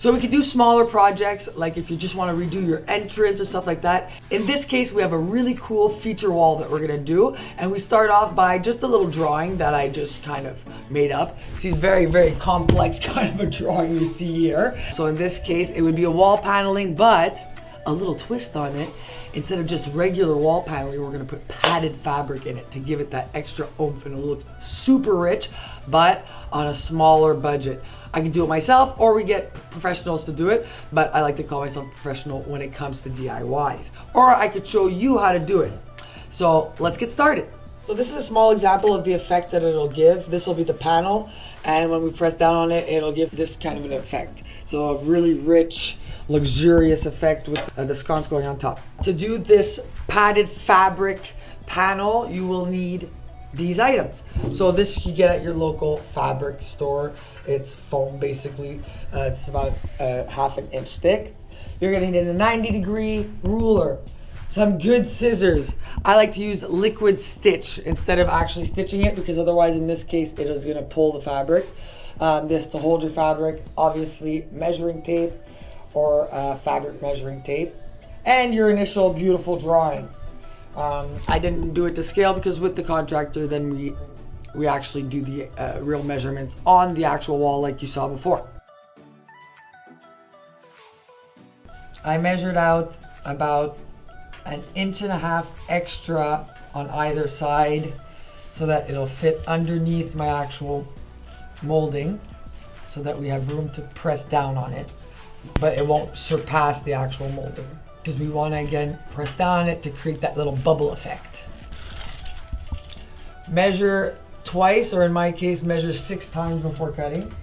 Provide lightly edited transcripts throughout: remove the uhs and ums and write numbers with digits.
So we could do smaller projects, like if you just want to redo your entrance or stuff like that. In this case, we have a really cool feature wall that we're gonna do. And we start off by just a little drawing that I just kind of made up. See, very, very complex kind of a drawing you see here. So in this case, it would be a wall paneling, but a little twist on it. Instead of just regular wall paneling, we're gonna put padded fabric in it to give it that extra oomph and it'll look super rich, but on a smaller budget. I can do it myself or we get professionals to do it, but I like to call myself professional when it comes to DIYs. Or I could show you how to do it. So let's get started. So this is a small example of the effect that it'll give. This will be the panel, and when we press down on it, it'll give this kind of an effect. So a really rich, luxurious effect with the sconce going on top. To do this padded fabric panel, you will need these items. So this you can get at your local fabric store. It's foam basically. It's about half an inch thick. You're gonna need a 90-degree ruler, some good scissors. I like to use liquid stitch instead of actually stitching it, because otherwise in this case it is gonna pull the fabric. This to hold your fabric, obviously measuring tape or fabric measuring tape, and your initial beautiful drawing. I didn't do it to scale because with the contractor then we actually do the real measurements on the actual wall like you saw before. I measured out about 1.5 inches extra on either side so that it'll fit underneath my actual molding so that we have room to press down on it, but it won't surpass the actual molding because we want to again press down on it to create that little bubble effect. Measure twice, or in my case measure 6 times before cutting.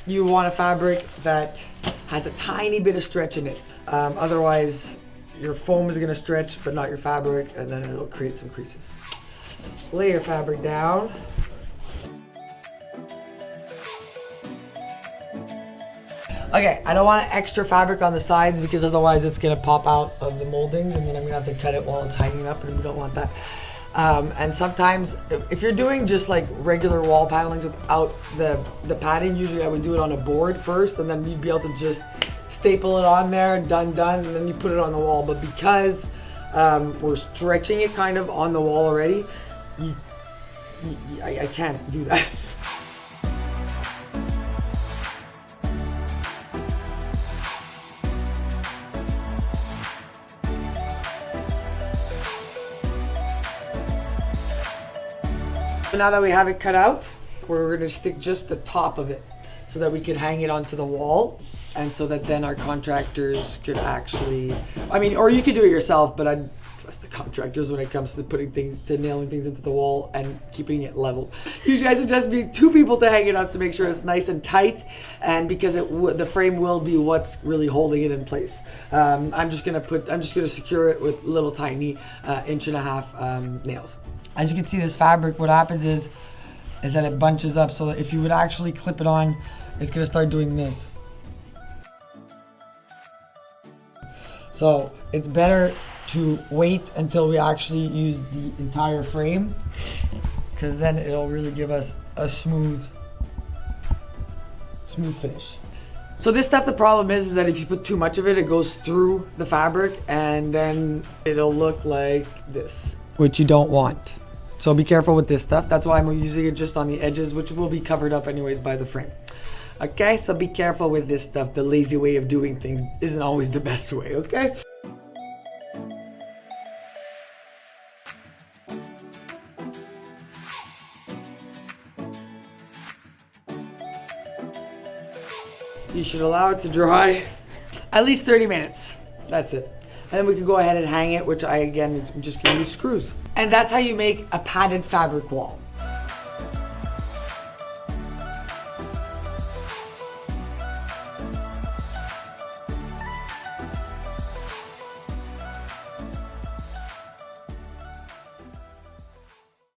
You want a fabric that has a tiny bit of stretch in it. Otherwise, your foam is gonna stretch, but not your fabric, and then it'll create some creases. Lay your fabric down. Okay, I don't want extra fabric on the sides because otherwise it's gonna pop out of the moldings and then I'm gonna have to cut it while it's hanging up, and we don't want that. And sometimes if you're doing just like regular wall panelings without the padding, usually I would do it on a board first and then you'd be able to just staple it on there, done, and then you put it on the wall. But because we're stretching it kind of on the wall already, I can't do that. So now that we have it cut out, we're gonna stick just the top of it so that we can hang it onto the wall, and so that then our contractors could actually, I mean, or you could do it yourself, but I'd trust the contractors when it comes to putting things, to nailing things into the wall and keeping it level. Usually I suggest being 2 people to hang it up to make sure it's nice and tight, and because the frame will be what's really holding it in place. I'm just gonna secure it with little tiny 1.5 inch nails. As you can see, this fabric, what happens is that it bunches up, so that if you would actually clip it on, it's gonna start doing this. So it's better to wait until we actually use the entire frame, because then it'll really give us a smooth finish. So this stuff, the problem is that if you put too much of it, it goes through the fabric and then it'll look like this, which you don't want. So be careful with this stuff. That's why I'm using it just on the edges, which will be covered up anyways by the frame. Okay, so be careful with this stuff. The lazy way of doing things isn't always the best way, okay? You should allow it to dry at least 30 minutes. That's it. And then we can go ahead and hang it, which I'm just gonna use screws. And that's how you make a padded fabric wall.